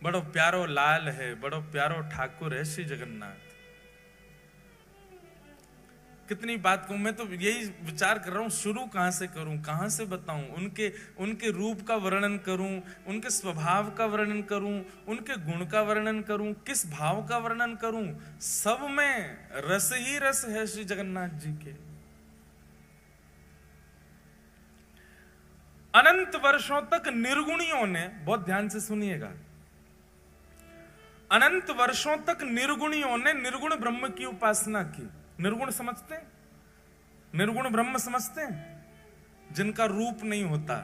बड़ो प्यारो लाल है, बड़ो प्यारो ठाकुर है श्री जगन्नाथ। कितनी बात कहूं, मैं तो यही विचार कर रहा हूं शुरू कहां से करूं, कहां से बताऊं, उनके रूप का वर्णन करूं, उनके स्वभाव का वर्णन करूं, उनके गुण का वर्णन करूं, किस भाव का वर्णन करूं। सब में रस ही रस है श्री जगन्नाथ जी के। अनंत वर्षों तक निर्गुणियों ने, बहुत ध्यान से सुनिएगा, अनंत वर्षों तक निर्गुणियों ने निर्गुण ब्रह्म की उपासना की। निर्गुण समझते हैं, निर्गुण ब्रह्म समझते हैं, जिनका रूप नहीं होता,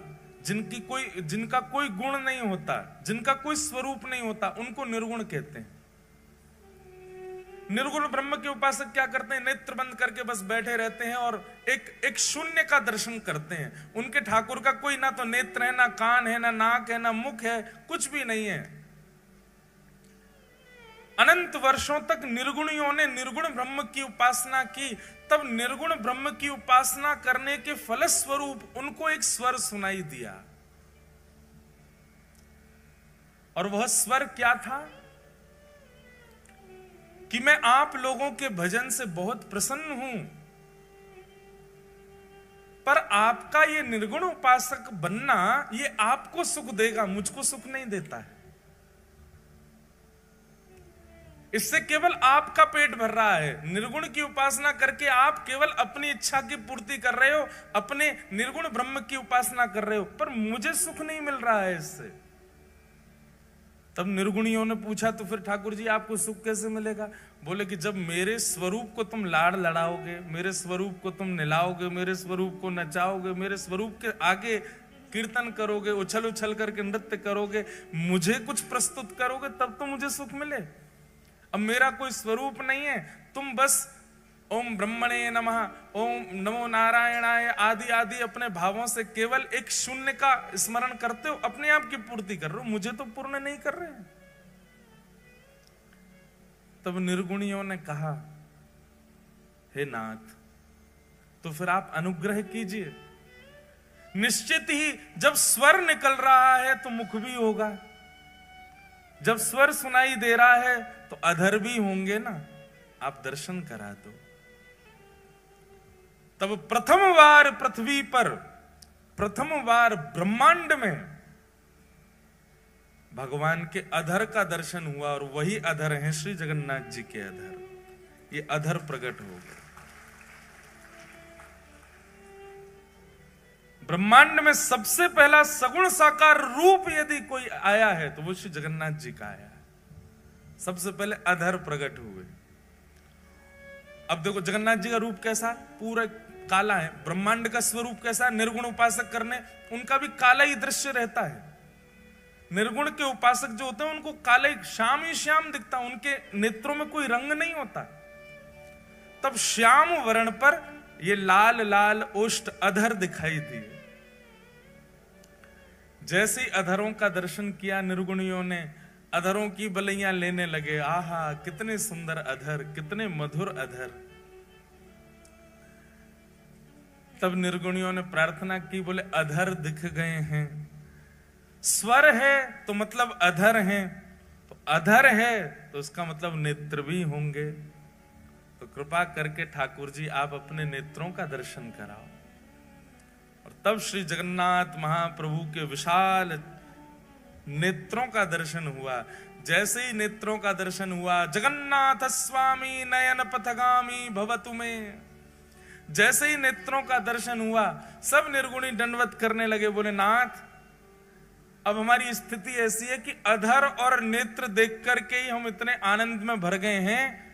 जिनका कोई गुण नहीं होता, जिनका कोई स्वरूप नहीं होता, उनको निर्गुण कहते हैं। निर्गुण ब्रह्म के उपासक क्या करते हैं? नेत्र बंद करके बस बैठे रहते हैं और एक शून्य का दर्शन करते हैं। उनके ठाकुर का कोई ना तो नेत्र है, ना कान है, ना नाक है, ना मुख है, कुछ भी नहीं है। अनंत वर्षों तक निर्गुणियों ने निर्गुण ब्रह्म की उपासना की। तब निर्गुण ब्रह्म की उपासना करने के फलस्वरूप उनको एक स्वर सुनाई दिया, और वह स्वर क्या था कि मैं आप लोगों के भजन से बहुत प्रसन्न हूं, पर आपका ये निर्गुण उपासक बनना ये आपको सुख देगा, मुझको सुख नहीं देता है। इससे केवल आपका पेट भर रहा है। निर्गुण की उपासना करके आप केवल अपनी इच्छा की पूर्ति कर रहे हो, अपने निर्गुण ब्रह्म की उपासना कर रहे हो, पर मुझे सुख नहीं मिल रहा है इससे। तब निर्गुणियों ने पूछा, तो फिर ठाकुर जी आपको सुख कैसे मिलेगा? बोले कि जब मेरे स्वरूप को तुम लाड़ लड़ाओगे, मेरे स्वरूप को तुम निलाओगे, मेरे स्वरूप को नचाओगे, मेरे स्वरूप के आगे कीर्तन करोगे, उछल उछल करके नृत्य करोगे, मुझे कुछ प्रस्तुत करोगे, तब तो मुझे सुख मिले। अब मेरा कोई स्वरूप नहीं है, तुम बस ओम ब्रह्मणे नमः, ओम नमो नारायणाय आदि आदि अपने भावों से केवल एक शून्य का स्मरण करते हो, अपने आप की पूर्ति कर रहे हो, मुझे तो पूर्ण नहीं कर रहे हैं। तब निर्गुणियों ने कहा, हे नाथ, तो फिर आप अनुग्रह कीजिए। निश्चित ही जब स्वर निकल रहा है तो मुख भी होगा, जब स्वर सुनाई दे रहा है तो अधर भी होंगे ना, आप दर्शन करा दो। तब प्रथम बार पृथ्वी पर, प्रथम बार ब्रह्मांड में भगवान के अधर का दर्शन हुआ, और वही अधर है श्री जगन्नाथ जी के अधर। ये अधर प्रकट हो गए। ब्रह्मांड में सबसे पहला सगुण साकार रूप यदि कोई आया है तो वो श्री जगन्नाथ जी का आया है। सबसे पहले अधर प्रकट हुए। अब देखो जगन्नाथ जी का रूप कैसा, पूरा काला है। ब्रह्मांड का स्वरूप कैसा है? निर्गुण उपासक करने उनका भी काला ही दृश्य रहता है। निर्गुण के उपासक जो होते हैं उनको काले श्याम ही श्याम दिखता, उनके नेत्रों में कोई रंग नहीं होता। तब श्याम वर्ण पर ये लाल लाल ओष्ठ अधर दिखाई दिए। जैसे ही अधरों का दर्शन किया निर्गुणियों ने, अधरों की बलैया लेने लगे। आहा, कितने सुंदर अधर, कितने मधुर अधर। तब निर्गुणियों ने प्रार्थना की, बोले अधर दिख गए हैं, स्वर है तो मतलब अधर हैं, तो अधर है तो उसका मतलब नेत्र भी होंगे। तो कृपा करके ठाकुर जी आप अपने नेत्रों का दर्शन कराओ। और तब श्री जगन्नाथ महाप्रभु के विशाल नेत्रों का दर्शन हुआ। जैसे ही नेत्रों का दर्शन हुआ, जगन्नाथ स्वामी नयन पथगामी भवतु में, जैसे ही नेत्रों का दर्शन हुआ सब निर्गुणी दंडवत करने लगे। बोले नाथ, अब हमारी स्थिति ऐसी है कि अधर और नेत्र देख करके ही हम इतने आनंद में भर गए हैं।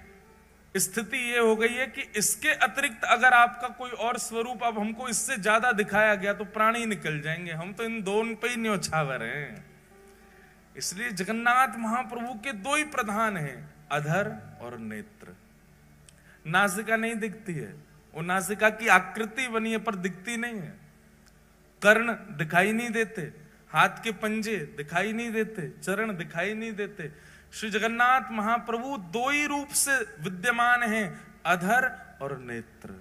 स्थिति ये हो गई है कि इसके अतिरिक्त अगर आपका कोई और स्वरूप अब हमको इससे ज्यादा दिखाया गया तो प्राणी निकल जाएंगे, हम तो इन दोनों पे ही न्योछावर हैं। इसलिए जगन्नाथ महाप्रभु के दो ही प्रधान हैं, अधर और नेत्र। नासिका नहीं दिखती है, वो नासिका की आकृति बनी है पर दिखती नहीं है। कर्ण दिखाई नहीं देते, हाथ के पंजे दिखाई नहीं देते, चरण दिखाई नहीं देते। श्री जगन्नाथ महाप्रभु दो ही रूप से विद्यमान हैं, अधर और नेत्र।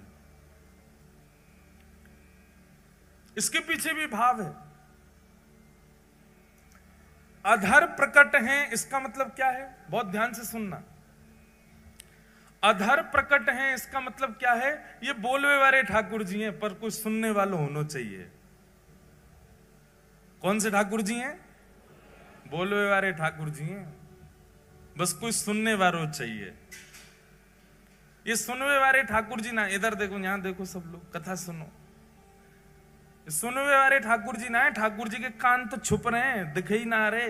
इसके पीछे भी भाव है। अधर प्रकट हैं, इसका मतलब क्या है? बहुत ध्यान से सुनना। अधर प्रकट हैं इसका मतलब क्या है? ये बोलवे वाले ठाकुर जी हैं, पर कुछ सुनने वालों होना चाहिए। कौन से ठाकुर जी हैं? बोलवे वाले ठाकुर जी हैं, बस कोई सुनने वालों चाहिए। ये सुनवे वाले ठाकुर जी ना, इधर देखो, यहां देखो, सब लोग कथा सुनो। सुनवे वाले ठाकुर जी ना है, ठाकुर जी के कान तो छुप रहे हैं, दिख ही ना रहे,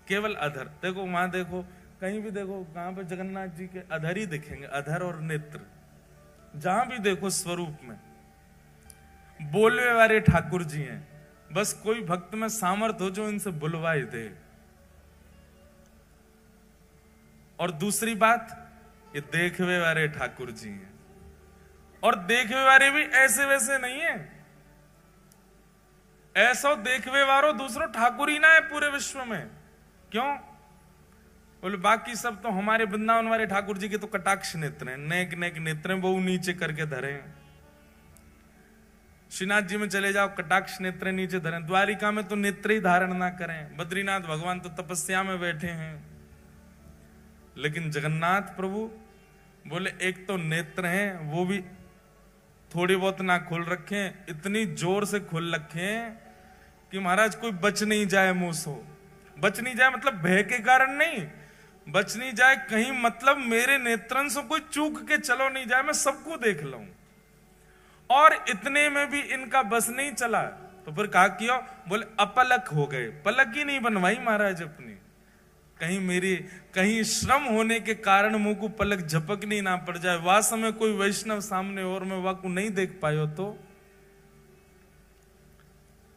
केवल अधर। देखो वहां देखो, कहीं भी देखो, कहां पे जगन्नाथ जी के अधर ही दिखेंगे, अधर और नेत्र, जहां भी देखो स्वरूप में बोलवे वाले ठाकुर जी हैं। बस कोई भक्त में सामर्थ हो जो इनसे बुलवाए दे। और दूसरी बात, ये देखवे वाले ठाकुर जी हैं, और देखवे वाले भी ऐसे वैसे नहीं है। ऐसा देखवे वारो दूसरो ठाकुर ही ना है पूरे विश्व में। क्यों? बोले बाकी सब तो हमारे वृंदावन वाले ठाकुर जी के तो कटाक्ष नेत्र हैं, नेक नेक नेत्र हैं, वो नीचे करके धरे हैं। श्रीनाथ जी में चले जाओ, कटाक्ष नेत्र नीचे धरे। द्वारिका में तो नेत्र ही धारण ना करें। बद्रीनाथ भगवान तो तपस्या में बैठे हैं। लेकिन जगन्नाथ प्रभु बोले एक तो नेत्र हैं, वो भी थोड़ी बहुत ना खोल रखे, इतनी जोर से खोल रखे कि महाराज कोई बच नहीं जाए मुंह से। बच नहीं जाए मतलब भय के कारण नहीं, बच नहीं जाए कहीं मतलब मेरे नेत्रन से कोई चूक के चलो नहीं जाए, मैं सबको देख लूं। और इतने में भी इनका बस नहीं चला, तो फिर कहा किया? बोले अपलक हो गए। पलक ही नहीं बनवाई महाराज अपनी, कहीं श्रम होने के कारण मुंह को पलक झपकनी ना पड़ जाए। वह समय कोई वैष्णव सामने और मैं वह को नहीं देख पायो, तो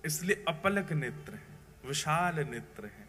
इसलिए अपलक नेत्र है, विशाल नेत्र है।